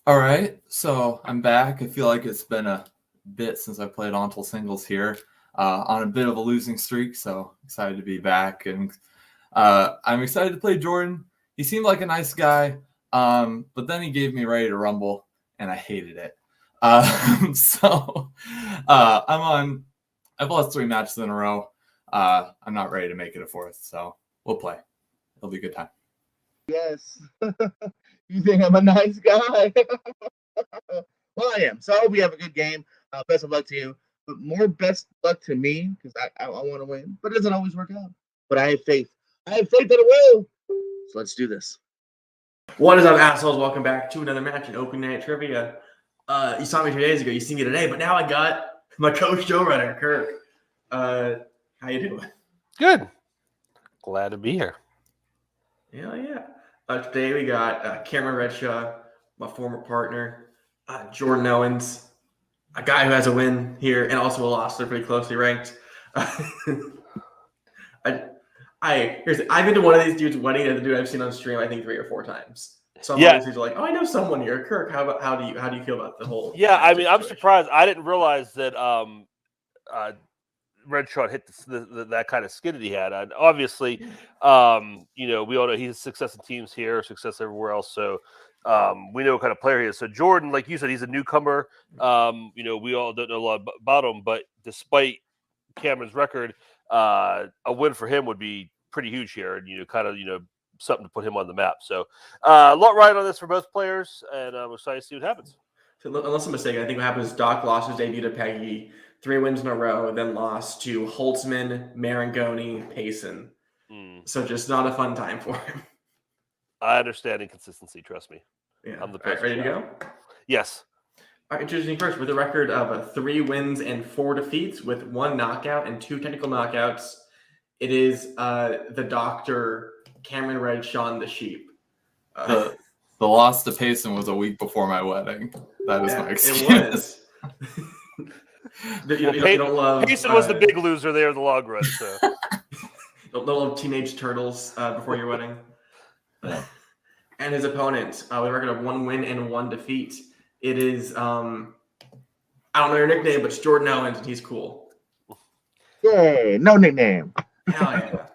All right, so I'm back. I feel like it's been a bit since I played ONTL singles here, on a bit of a losing streak, so excited to be back. And I'm excited to play Jordan. He seemed like a nice guy, but then he gave me Ready to Rumble, and I hated it. I've lost 3 matches in a row. I'm not ready to make it a 4th, so we'll play. It'll be a good time. Yes. You think I'm a nice guy? Well, I am. So I hope we have a good game. Best of luck to you. But more best luck to me because I want to win. But it doesn't always work out. But I have faith. I have faith that it will. So let's do this. What is up, assholes? Welcome back to another match in Opening Night Trivia. You saw me 2 days ago. You see me today. But now I got my coach, Joe Runner, Kirk. How you doing? Good. Glad to be here. Hell yeah. Today we got Cameron Redshaw, my former partner, Jordan Owens, a guy who has a win here and also a loss. They're pretty closely ranked. I've been to one of these dudes' wedding and the dude I've seen on stream I think 3 or 4 times. So I'm always like, oh, I know someone here. Kirk, how do you feel about the whole? Yeah, I mean, I'm surprised. I didn't realize that Redshaw hit that kind of skid that he had. And obviously, we all know he's a success in teams here, success everywhere else. So we know what kind of player he is. So Jordan, like you said, he's a newcomer. We all don't know a lot about him, but despite Cameron's record, a win for him would be pretty huge here, and something to put him on the map. So a lot riding on this for both players, and I'm excited to see what happens. So unless I'm mistaken, I think what happens is Doc lost his debut to Peggy, 3 wins in a row, then lost to Holtzman, Marangoni, Payson. So just not a fun time for him. I understand inconsistency. Trust me. Yeah. I'm the All right, ready to go? Yes. All right, introducing first with a record of 3 wins and 4 defeats with 1 knockout and 2 technical knockouts. It is the Doctor Cameron Redshaw, the sheep. The loss to Payson was a week before my wedding. That is my excuse. It was. You don't love Payson was the big loser there in the long run. So don't love teenage turtles before your wedding. Yeah. And his opponent with a record of 1 win and 1 defeat. It is I don't know your nickname, but it's Jordan Owens, and he's cool. Yay! No nickname. Hell yeah!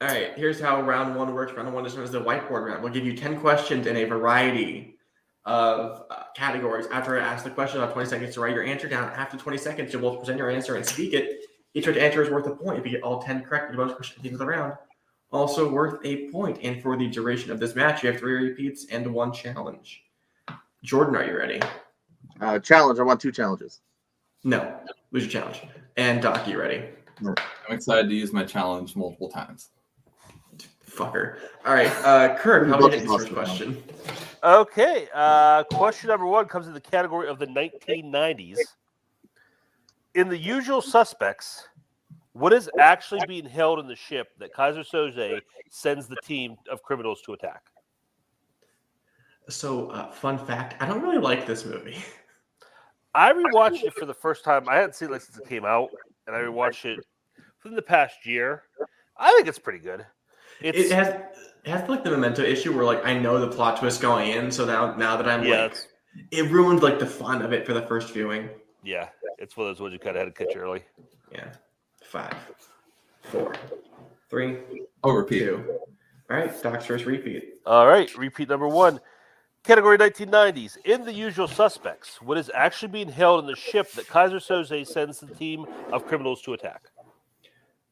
All right, here's how round 1 works. Round 1 is known as the whiteboard round. We'll give you 10 questions in a variety of categories. After I ask the question, I'll have 20 seconds to write your answer down. After 20 seconds, you'll both present your answer and speak it. Each answer is worth a point. If you get all 10 correct, the bonus question at the end of the round, also worth a point. And for the duration of this match, you have 3 repeats and 1 challenge. Jordan, are you ready? Challenge. I want 2 challenges. No. Lose your challenge. And Doc, you ready? I'm excited to use my challenge multiple times. Fucker. All right. Kirk, how about this first question? Okay. Question number 1 comes in the category of the 1990s. In The Usual Suspects, what is actually being held in the ship that Keyser Soze sends the team of criminals to attack? So, fun fact, I don't really like this movie. I rewatched it for the first time. I hadn't seen it since it came out, and I rewatched it within the past year. I think it's pretty good. It has like the Memento issue where like I know the plot twist going in, so now that I'm it ruined like the fun of it for the first viewing. Yeah, it's one of those ones you kind of had to catch early. Yeah. 5, 4, 3. Oh, repeat. 2. All right, Doc's first repeat. All right, repeat number 1. Category 1990s. In The Usual Suspects, what is actually being held in the ship that Keyser Soze sends the team of criminals to attack?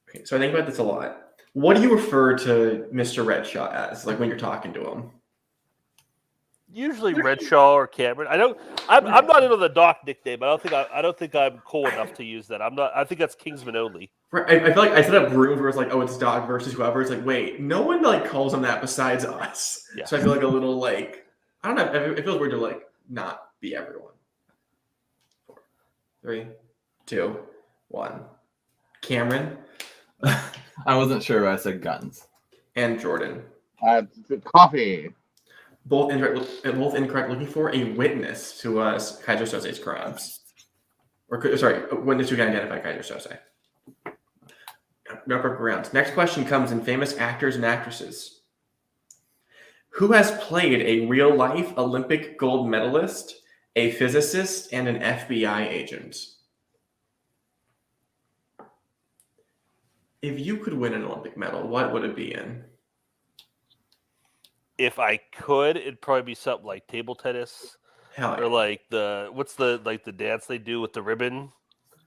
Okay, so I think about this a lot. What do you refer to Mr. Redshaw as, like when you're talking to him? Usually Redshaw or Cameron. I'm not into the Doc nickname. I don't think I'm cool enough to use that. I think that's Kingsman only. Right. I feel like I set up rooms where it's like, oh, it's Doc versus whoever. It's like, wait, no one like calls him that besides us. Yeah. So I feel like a little like I don't know. It feels weird to like not be everyone. 4, 3, 2, 1. Cameron. I wasn't sure, but I said guns. And Jordan. Coffee. Both incorrect. Looking for a witness to Keyser Soze's crimes. A witness who can identify Keyser Soze. No perfect rounds. Next question comes in famous actors and actresses. Who has played a real-life Olympic gold medalist, a physicist, and an FBI agent? If you could win an Olympic medal, what would it be in? If I could, it'd probably be something like table tennis Hell yeah. or like the dance they do with the ribbon,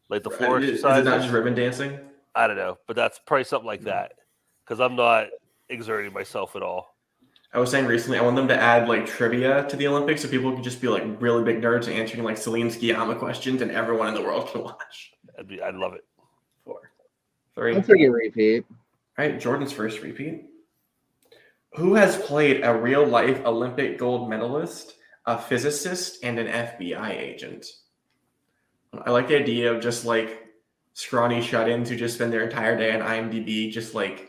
like the floor Is exercise. it not just ribbon dancing? I don't know, but that's probably something like that because I'm not exerting myself at all. I was saying recently, I want them to add like trivia to the Olympics so people can just be like really big nerds answering like Celine Sciamma questions and everyone in the world can watch. I'd love it. 4, 3. I'll take a repeat. All right, Jordan's first repeat. Who has played a real-life Olympic gold medalist, a physicist, and an FBI agent? I like the idea of just like scrawny shut-ins who just spend their entire day on IMDb just like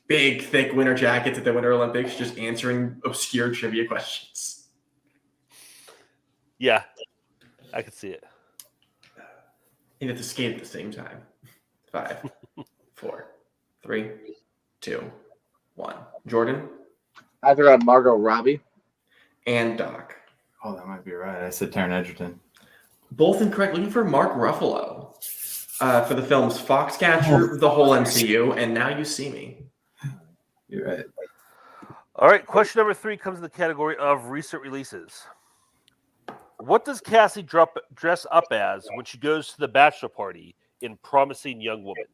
big, thick winter jackets at the Winter Olympics just answering obscure trivia questions. Yeah, I could see it. You have to skate at the same time. 5, 4, 3, 2, 1. Jordan I threw out Margot Robbie. and Doc. Oh, that might be right. I said Taron Egerton. Both incorrect. Looking for Mark Ruffalo for the films Foxcatcher, The Whole MCU, and Now You See Me. You're right. All right, question number 3 comes in the category of recent releases. What does Cassie dress up as when she goes to the bachelor party in Promising Young Woman?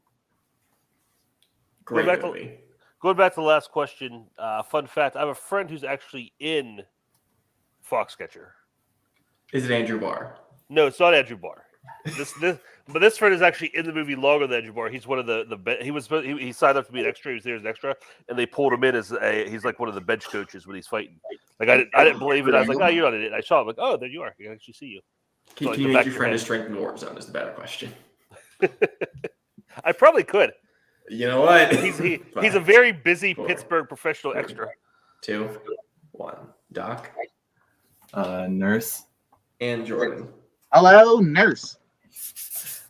Great Going back movie. Going back to the last question, fun fact, I have a friend who's actually in Foxcatcher. Is it Andrew Barr? No, it's not Andrew Barr. But this friend is actually in the movie longer than Andrew Barr. He's one of he signed up to be an extra. He was there as an extra, and they pulled him in as he's like one of the bench coaches when he's fighting. Like I didn't believe it. I was like, oh, you're not in it. I saw him. Like, oh, there you are. I can actually see you. Can like, you the make back your of friend your a strength in Warzone is the better question. I probably could. You know what? He's a very busy 4, Pittsburgh professional 3, extra. 2, 1. Doc Nurse. and Jordan. Hello, nurse.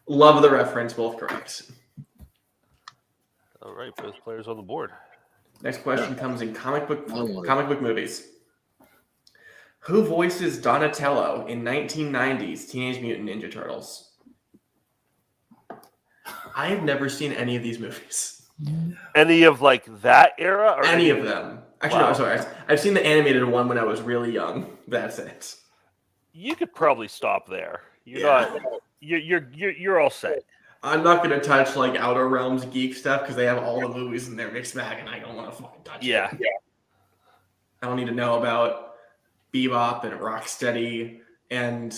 Love the reference, both correct. All right, both players on the board. Next question comes in comic book movies. Who voices Donatello in 1990's Teenage Mutant Ninja Turtles? I have never seen any of these movies. Any of like that era, or Any of them? Actually, Wow. no. I'm sorry. I've seen the animated one when I was really young. That's it. You could probably stop there. Yeah. You're all set. I'm not gonna touch like Outer Realms geek stuff because they have all the movies in their mixed bag, and I don't want to fucking touch Yeah. it. I don't need to know about Bebop and Rocksteady and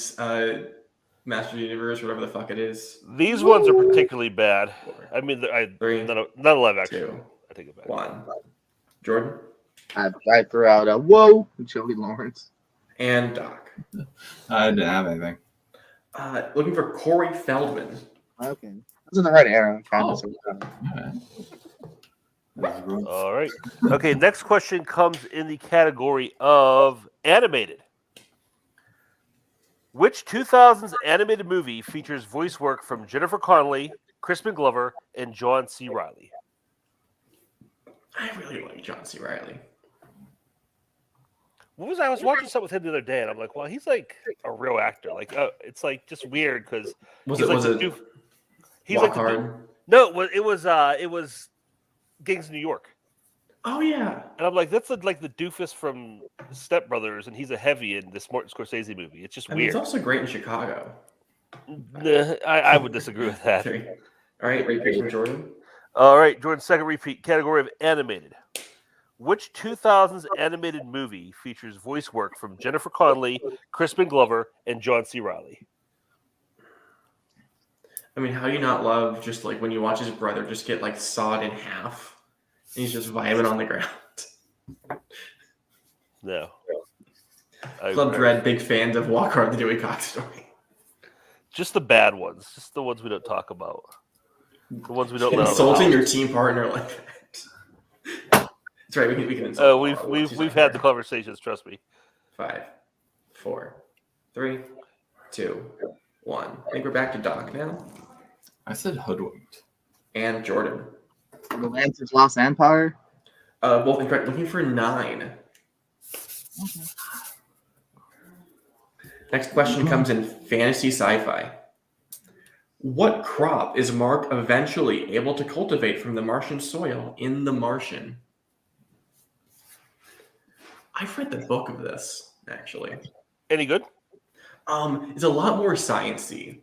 Master of the Universe, whatever the fuck it is. These ones are particularly bad. 4, I mean, 3, not a live action. 2, I take it back. 1. Jordan I threw out a whoa, Joey Lawrence. and Doc. I didn't have anything. Looking for Corey Feldman. Okay. This is in the right era. Oh. All right. Okay, next question comes in the category of animated. Which 2000s animated movie features voice work from Jennifer Connelly, Crispin Glover, and John C. Reilly? I really like John C. Reilly. I was watching something with him the other day, and I'm like, well, he's like a real actor. Like, it's like just weird because Was he's it like Walk Hard? No, it was Gangs of New York. Oh yeah. And I'm like, that's like the doofus from Step Brothers, and he's a heavy in this Martin Scorsese movie. It's just I mean, weird. it's also great in Chicago. Nah, I would disagree with that. 3. All right, repeat from Jordan. All right, Jordan's second repeat category of animated. Which 2000s animated movie features voice work from Jennifer Connelly, Crispin Glover, and John C. Reilly? I mean, how do you not love just like when you watch his brother just get like sawed in half and he's just vibing on the ground? No. Club Dread, big fans of Walk Hard, the Dewey Cox story. Just the bad ones. Just the ones we don't talk about. The ones we don't know. Insulting your team partner like that. That's right. We can insult. We've had the conversations. Trust me. 5, 4, 3, 2, 1. I think we're back to Doc now. I said hoodwinked. And Jordan. The Lance's Lost Empire. Both incorrect. Looking for 9. Next question comes in fantasy sci-fi. What crop is Mark eventually able to cultivate from the Martian soil in The Martian? I've read the book of this, actually. Any good? It's a lot more sciencey.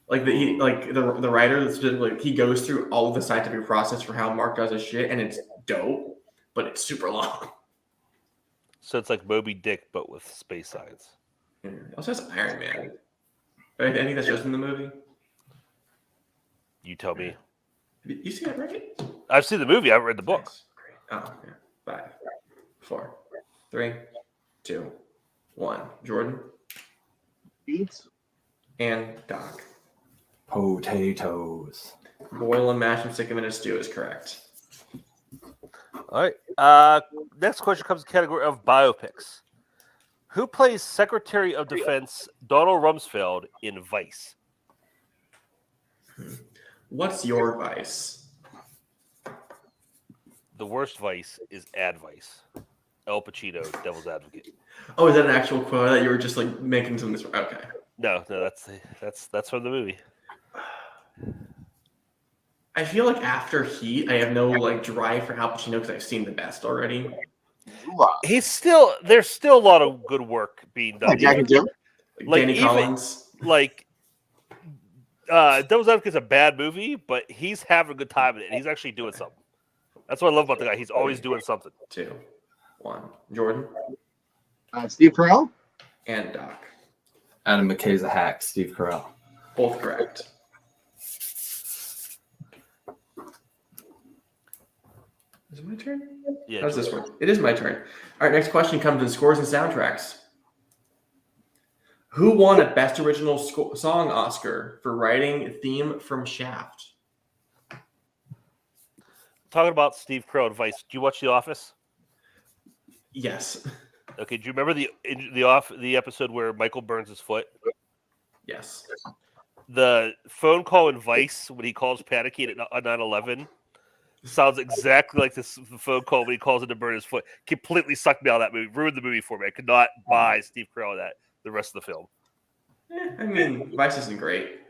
Like the writer specifically, he goes through all of the scientific process for how Mark does his shit, and it's dope, but it's super long. So it's like Moby Dick, but with space science. It also has Iron Man. I think that's just in the movie. You tell me. You see that, right? I've seen the movie. I haven't read the book. Nice. Great. Oh, yeah. 5, 4, 3, 2, 1. Jordan Beets. and Doc. Potatoes. Boil and mash and stick them in a stew is correct. All right. Next question comes in the category of biopics. Who plays Secretary of Defense Donald Rumsfeld in Vice? What's your vice? The worst Vice is Advice. El Pacino, Devil's Advocate. Oh, is that an actual quote that you were just like making some of this? Okay. No, that's from the movie. I feel like after Heat, I have no like drive for Al Pacino because I've seen The Best already. There's still a lot of good work being done. Jack and Jill. Like, Danny even- Collins. Like, Devil's Advocate's a bad movie, but he's having a good time in it, and he's actually doing something. That's what I love about the guy. He's always doing something. 2, 1. Jordan Steve Carell. and Doc. Adam McKay's a hack. Steve Carell. Both correct. Is it my turn? Yeah. How's this work? It is my turn. All right, next question comes in scores and soundtracks. Who won a Best Original Song Oscar for writing a theme from Shaft? Talking about Steve Carell and Vice. Do you watch The Office? Yes. Okay. Do you remember the episode where Michael burns his foot? Yes. The phone call in Vice when he calls Panicky at 9/11 sounds exactly like this phone call when he calls in to burn his foot. Completely sucked me out of that movie. Ruined the movie for me. I could not buy Steve Carell that the rest of the film. I mean, Vice isn't great.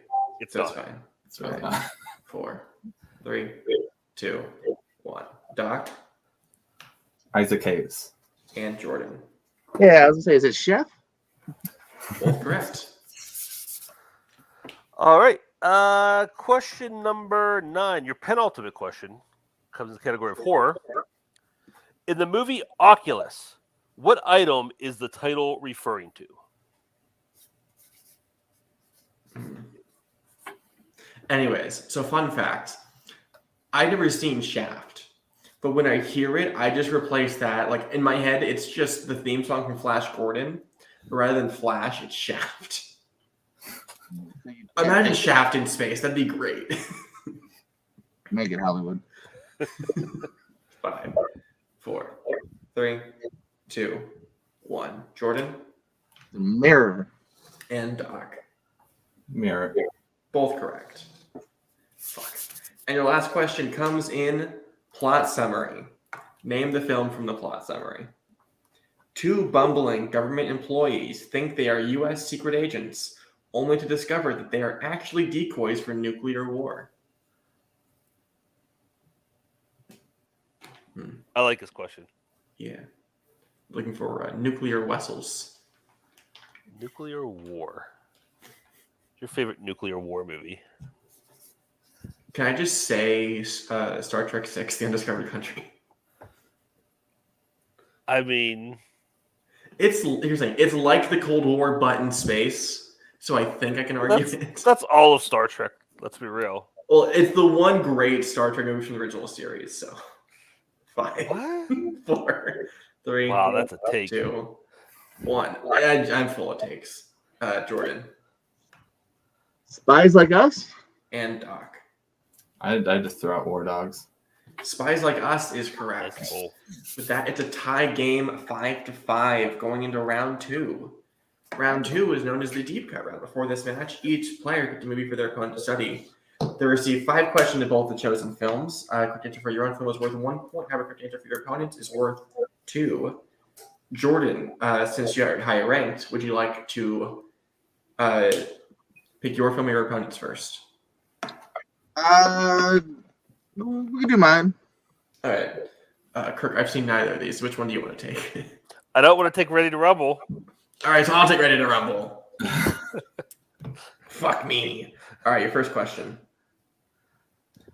It's So it's not. fine. It's really Okay. not. 4, 3, 2, 1. Doc Isaac Hayes. and Jordan. Yeah, I was gonna say, is it Chef? Both correct. All right. Question number 9. Your penultimate question comes in the category of horror. In the movie Oculus, what item is the title referring to? Anyways, so fun fact. I've never seen Shaft, but when I hear it, I just replace that. Like in my head, it's just the theme song from Flash Gordon. But rather than Flash, it's Shaft. Imagine Shaft in space. That'd be great. Make it Hollywood. 5, 4, 3, 2, 1. Jordan The Mirror. and Doc. Mirror. Both correct. Fuck. And your last question comes in plot summary. Name the film from the plot summary. 2 bumbling government employees think they are U.S. secret agents, only to discover that they are actually decoys for nuclear war. I like this question. Yeah. Looking for nuclear vessels. Nuclear war. What's your favorite nuclear war movie? Can I just say Star Trek 6, The Undiscovered Country? I mean, Here's the thing. It's like the Cold War, but in space. So I think I can argue it. that's all of Star Trek. Let's be real. Well, it's the one great Star Trek movie from the original series. So 5, What? 4, 3, Wow, that's a take. 2, 1. I'm full of takes. Jordan Spies Like Us. and Doc. I just throw out War Dogs. Spies Like Us is correct. That's cool. With that, it's a tie game, 5-5, going into round 2. Round 2 is known as the deep cut round. Before this match, each player gets a movie for their opponent to study. They receive 5 questions of both the chosen films. Quick answer for your own film is worth 1 point. However, quick answer for your opponent is worth 2. Jordan, since you're higher ranked, would you like to pick your film or your opponents first? We can do mine. All right. Kirk, I've seen neither of these. Which one do you want to take? I don't want to take Ready to Rumble. All right, so I'll take Ready to Rumble. Fuck me. All right, your first question.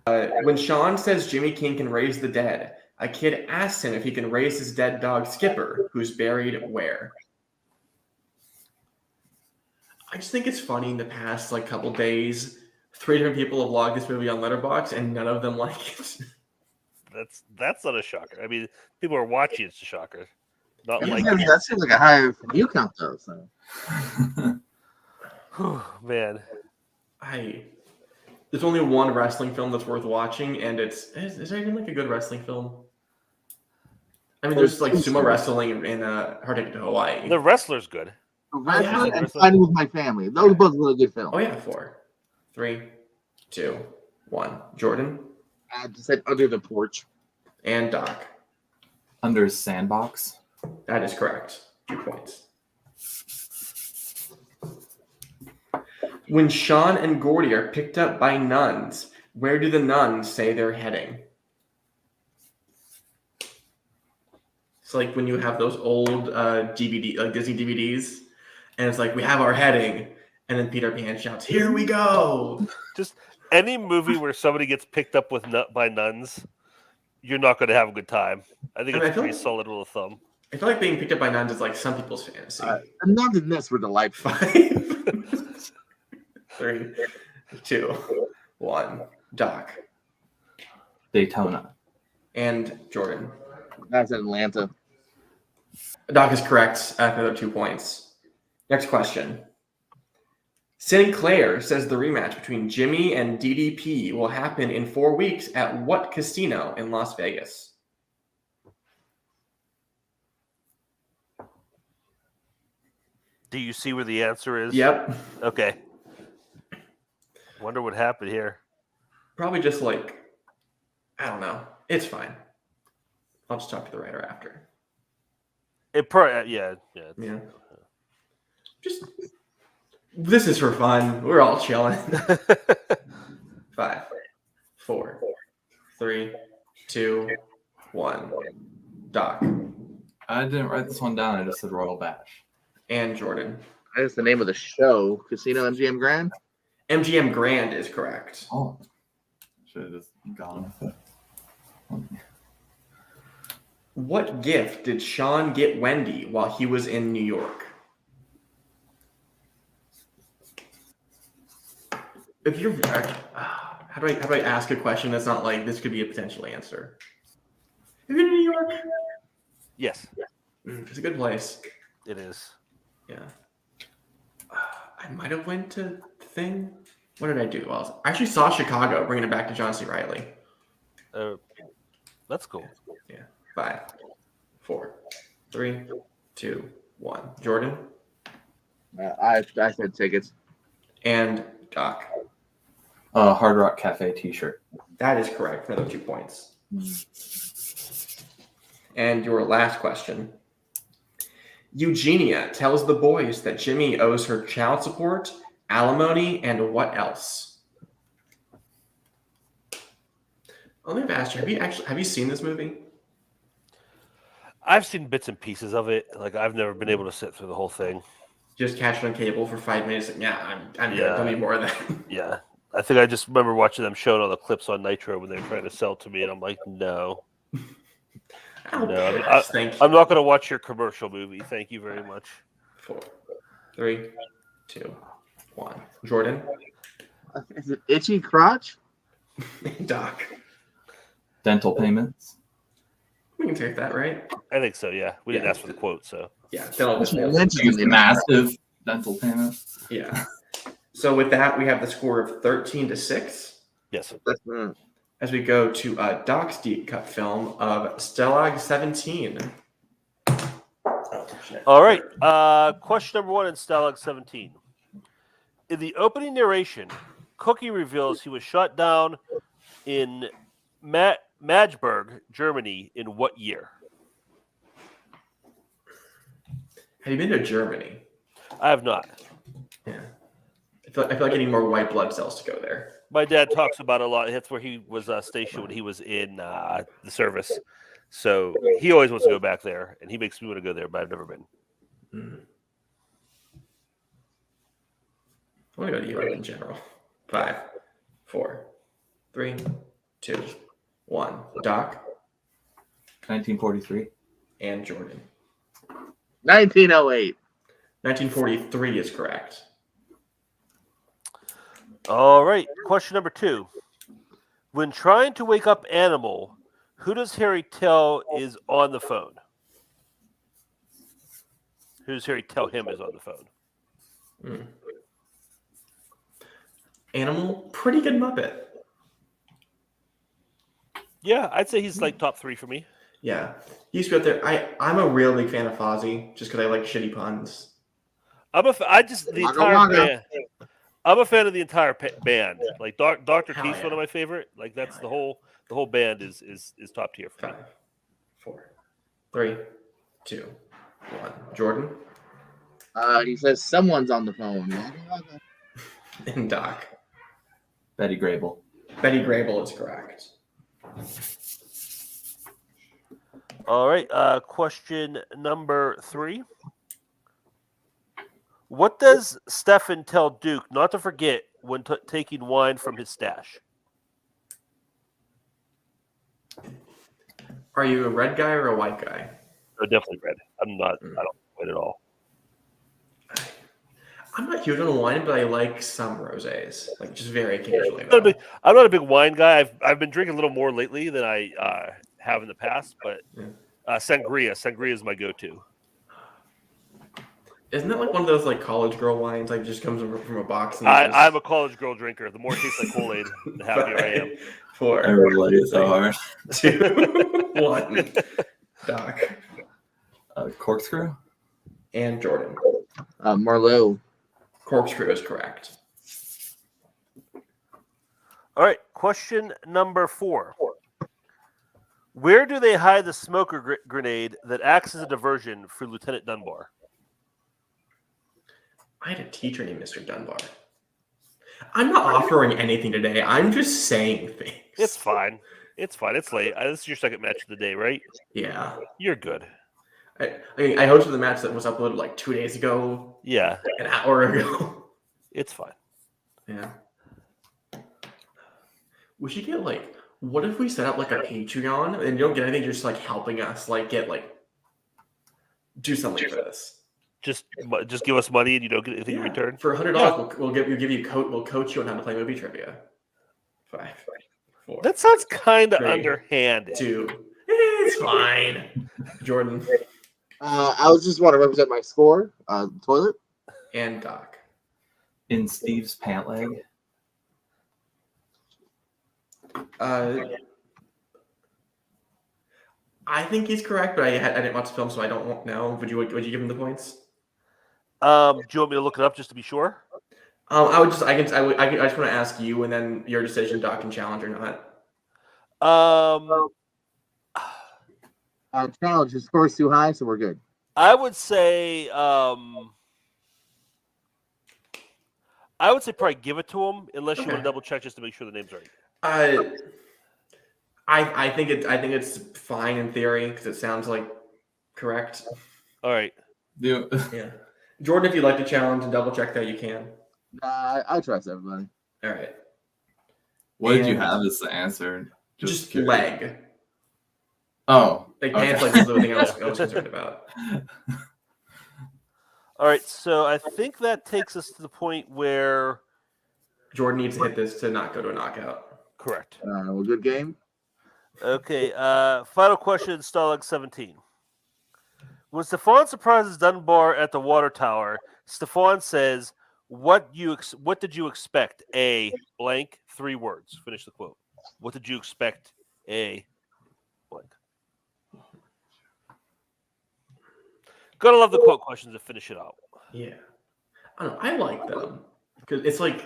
When Sean says Jimmy King can raise the dead, a kid asks him if he can raise his dead dog Skipper, who's buried where? I just think it's funny in the past couple days, 3 different people have logged this movie on Letterboxd and none of them like it. That's not a shocker. I mean, people are watching. It's a shocker. Not like That seems like a higher view count though. So. Man, there's only one wrestling film that's worth watching, and is there even a good wrestling film? I mean, there's sumo wrestling in Hard Ticket to Hawaii. The Wrestler's good. Wrestler and Fighting with My Family. Those are both really good films. Oh yeah, 4, 3, 2, 1. Jordan. I just said Under the Porch. And Doc. Under Sandbox. That is correct. 2 points. When Sean and Gordy are picked up by nuns, where do the nuns say they're heading? It's like when you have those old DVD, Disney DVDs, and it's like, we have our heading, and then Peter Pan shouts, "Here we go!" Just any movie where somebody gets picked up by nuns, you're not going to have a good time. I think it's a pretty solid rule of thumb. I feel like being picked up by nuns is some people's fantasy. The nuns in this were delightful. 5, 3, 2, 1. Doc. Daytona. And Jordan. That's Atlanta. Doc is correct. Another 2 points. Next question. Sinclair says the rematch between Jimmy and DDP will happen in 4 weeks at what casino in Las Vegas? Do you see where the answer is? Yep. Okay. Wonder what happened here. Probably just I don't know. It's fine. I'll just talk to the writer after. Yeah. Just this is for fun. We're all chilling. 5, 4, 3, 2, 1. Doc. I didn't write this one down. I just said Royal Bash. And Jordan. That's the name of the show. Casino MGM Grand? MGM Grand is correct. Oh. Should have just gone with it. What gift did Sean get Wendy while he was in New York? If you're, how do I ask a question that's not this could be a potential answer? Have you been to New York? Yes. It's a good place. It is. Yeah. I might have went to the thing. What did I do? Well, I actually saw Chicago, bringing it back to John C. Reilly. That's cool. Yeah. 5, 4, 3, 2, 1. Jordan? I said tickets. And Doc. Hard Rock Cafe t-shirt. That is correct. Another 2 points. And your last question. Eugenia tells the boys that Jimmy owes her child support, alimony, and what else? Let me ask you, have you seen this movie? I've seen bits and pieces of it. I've never been able to sit through the whole thing. Just catch it on cable for 5 minutes. And, yeah, I'm good. Don't need more of that. Yeah. I think I just remember watching them showing all the clips on Nitro when they were trying to sell to me, and I'm like, no. I'm not going to watch your commercial movie. Thank you very much. 4, 3, 2, 1. Jordan? Is it Itchy Crotch? Doc? Dental payments. We can take that, right? I think so, yeah. We didn't ask for the quote, so. Yeah. Massive dental payments. Yeah. So with that, we have the score of 13-6. Yes. As we go to Doc's deep cut film of Stalag 17. All right. Question number 1 in Stalag 17. In the opening narration, Cookie reveals he was shot down in Magdeburg, Germany, in what year? Have you been to Germany? I have not. Yeah. I feel like I need more white blood cells to go there. My dad talks about it a lot. That's where he was stationed when he was in the service. So he always wants to go back there, and he makes me want to go there, but I've never been. Mm. I want to go to Europe in general. 5, 4, 3, 2, 1. Doc 1943. and Jordan. 1908. 1943 is correct. All right. Question number 2. When trying to wake up Animal, who does Harry tell is on the phone? Who does Harry tell him is on the phone? Mm. Animal, pretty good Muppet. Yeah, I'd say he's like top 3 for me. Yeah, he used to be up there. I'm a real big fan of Fozzie, just because I like shitty puns. I'm a fan of the entire band. Like Dr. Hell Teeth's yeah. one of my favorite. Like that's the whole band is top tier for me. 5, 4, 3, 2, 1. Jordan He says someone's on the phone. and Doc. Betty Grable. Betty Grable is correct. All right. Question number 3. What does Stefan tell Duke not to forget when taking wine from his stash? Are you a red guy or a white guy? Oh, definitely red. I'm not. I don't win at all. I'm not huge on wine, but I like some rosés, like just very occasionally. I'm not a big wine guy. I've been drinking a little more lately than I have in the past, but sangria is my go-to. Isn't that like one of those like college girl wines? Like just comes from a box. And I'm a college girl drinker. The more it tastes like Kool-Aid, the happier I am. 4, I relate it so hard. 2, 1. Doc Corkscrew. and Jordan. Merlot. Corkscrew is correct. All right. Question number 4. Where do they hide the smoker grenade that acts as a diversion for Lieutenant Dunbar? I had a teacher named Mr. Dunbar. I'm not offering anything today. I'm just saying things. It's fine. It's fine. It's late. This is your second match of the day, right? Yeah. You're good. I hosted the match that was uploaded like 2 days ago. Yeah. An hour ago. It's fine. Yeah. We should get like, what if we set up like a Patreon and you don't get anything, just like helping us like get like do something for this. Just give us money and you don't get anything in return. For $100, we'll coach you on how to play movie trivia. 5, 4. That sounds kind of 3, underhanded. 2. It's fine. Jordan I just want to represent my score. Toilet. and Doc. In Steve's pant leg. I think he's correct, but I didn't watch the film, so I don't know. Would you give him the points? Do you want me to look it up just to be sure? I just want to ask you, and then your decision, Doc, can challenge or not. Challenge. His score's too high, so we're good. I would say probably give it to him unless you want to double check just to make sure the name's right. I think it's fine in theory because it sounds like correct. All right. Yeah. Jordan, if you'd like to challenge and double check that, you can. I trust everybody. All right. What did you have as the answer? Just curious. leg. Oh. Like okay. pants leg was the thing I was concerned about. All right. So I think that takes us to the point where Jordan needs to hit this to not go to a knockout. correct. Well, good game. Okay. Final question, Stalag 17. When Stefan surprises Dunbar at the water tower, Stefan says, What did you expect? A blank, 3 words. Finish the quote. What did you expect? A blank. Gotta love the quote questions to finish it out. Yeah. I don't know. I like them because it's like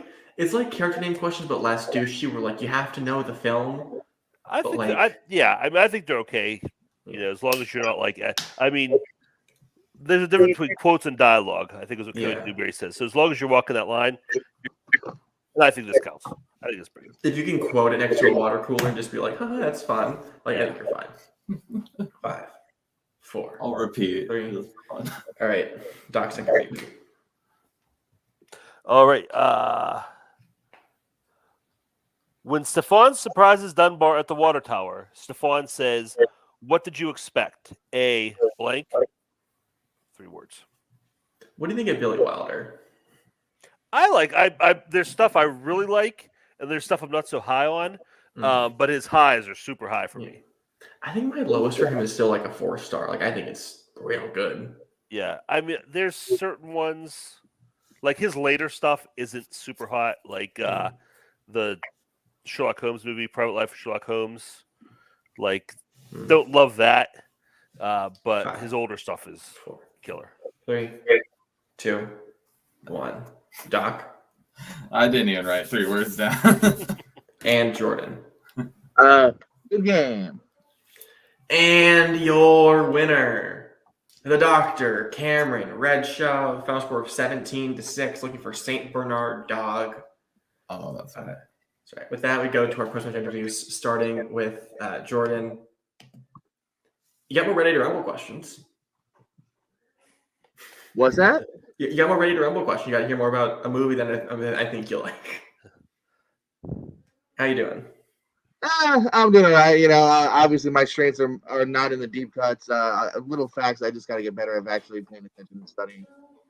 character name questions, but less douchey. Where like you have to know the film. I think, like- I think they're okay. You know, as long as you're not like, I mean, There's a difference between quotes and dialogue, I think is what Cody Yeah. Newberry says. So as long as you're walking that line, and I think this counts. I think it's pretty good. If you can quote it next to a water cooler and just be like, "Haha, that's fun," like I think you're fine. 5, 4. I'll repeat. 3. Just for fun. All right, Doc, second repeat. All right. When Stefan surprises Dunbar at the water tower, Stefan says, "What did you expect? A blank." 3 words. What do you think of Billy Wilder? I there's stuff I really like, and there's stuff I'm not so high on. But his highs are super high for me. I think my lowest for him is still like a 4-star. Like I think it's real good. Yeah, I mean, there's certain ones like his later stuff isn't super hot, like the Sherlock Holmes movie, Private Life of Sherlock Holmes. Like, don't love that, but 5, his older stuff is 4, killer. 3, 2, 1. Doc I didn't even write 3 words down. and Jordan. Good game. And your winner, the Doctor, Cameron Redshaw, final score of 17-6, looking for St. Bernard Dog. Oh, that's right. That's right. With that, we go to our post-match interviews, starting with Jordan. You got more Ready to Rumble questions. What's that? You got more Ready to Rumble questions. You got to hear more about a movie that I think you'll like. How you doing? I'm doing all right. You know, obviously my strengths are not in the deep cuts. Little facts. I just got to get better at actually paying attention and studying.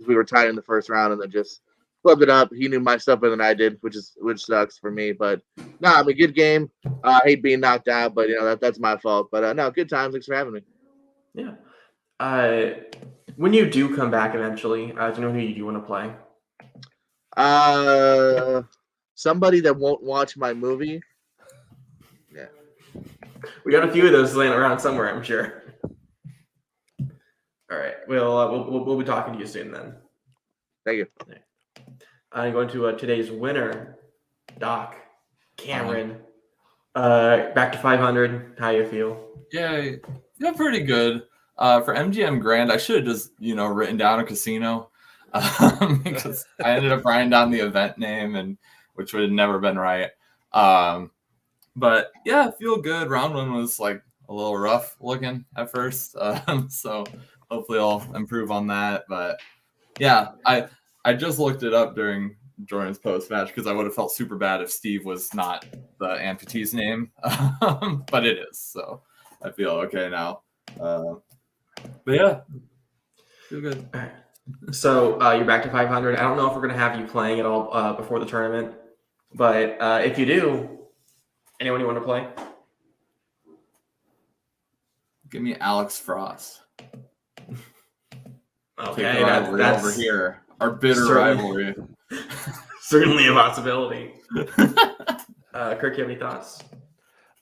We were tied in the first round and then just flipped it up. He knew my stuff better than I did, which sucks for me. But no, I mean, good game. I hate being knocked out, but you know that's my fault. But no, good times. Thanks for having me. Yeah. When you do come back eventually, do you know who you do want to play? Somebody that won't watch my movie. Yeah. We got a few of those laying around somewhere, I'm sure. All right, we'll be talking to you soon then. Thank you. I'm going to today's winner, Doc Cameron. Back to 500. How you feel? Yeah, pretty good. For MGM Grand, I should have just written down a casino because I ended up writing down the event name, and which would have never been right. But yeah, I feel good. Round 1 was like a little rough looking at first, so hopefully I'll improve on that. But yeah, I just looked it up during Jordan's post match because I would have felt super bad if Steve was not the amputee's name, but it is. So I feel okay now. But yeah, feel good. All right. So you're back to 500. I don't know if we're going to have you playing at all before the tournament, but if you do, anyone you want to play? Give me Alex Frost. Okay, that's over here. Our bitter rivalry. Certainly a possibility. Kirk, you have any thoughts?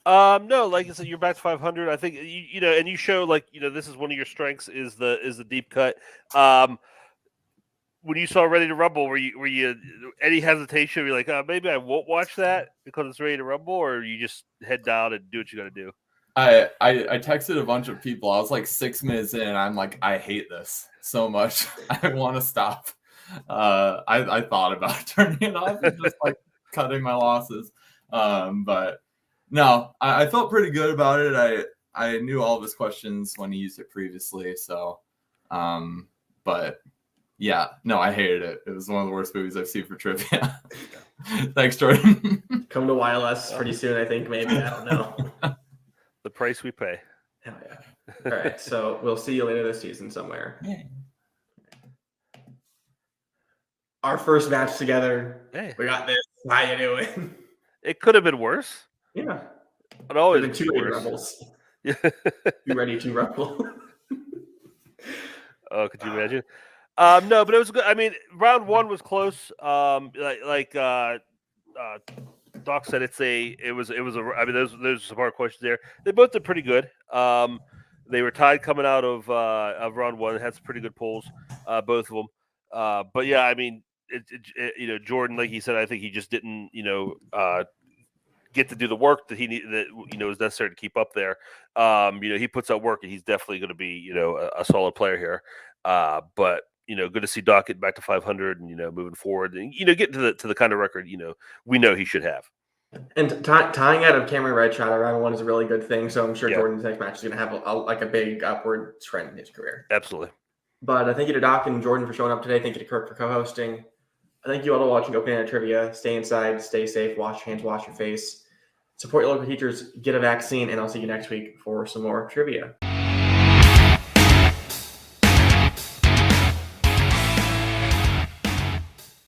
No, like I said, you're back to 500. I think you know, and you show this is one of your strengths is the deep cut. When you saw Ready to Rumble, were you any hesitation? You're like, maybe I won't watch that because it's Ready to Rumble, or you just head down and do what you got to do? I texted a bunch of people. I was like 6 minutes in, and I'm like, I hate this so much. I want to stop. I thought about turning it off and just like cutting my losses. But no, I felt pretty good about it. I knew all of his questions when he used it previously. So, but yeah, no, I hated it. It was one of the worst movies I've seen for trivia. Thanks, Jordan. Come to YLS pretty soon, I think, maybe. I don't know. The price we pay. Hell yeah. All right, so we'll see you later this season somewhere. Yeah. Our first match together. Hey. We got this. How you doing? It could have been worse. Yeah. It always been 2 worse. rebels. You ready to rebel? Oh, could you imagine? No, but it was good. I mean, round 1 was close. Like Doc said, it was a. I mean, there's some hard questions there. They both did pretty good. They were tied coming out of round 1. Had some pretty good pulls, both of them. But yeah, I mean, Jordan, like he said, I think he just didn't, get to do the work that he needed, that is necessary to keep up there. He puts out work, and he's definitely going to be, a solid player here. But good to see Doc get back to 500 and moving forward and get to the kind of record we know he should have. And tying out of Cameron Redshaw around 1 is a really good thing. So I'm sure Yeah. Jordan's next match is going to have a big upward trend in his career. Absolutely. But thank you to Doc and Jordan for showing up today. Thank you to Kirk for co-hosting. Thank you all to watching Opening Night Trivia. Stay inside, stay safe, wash your hands, wash your face. Support your local teachers, get a vaccine, and I'll see you next week for some more trivia.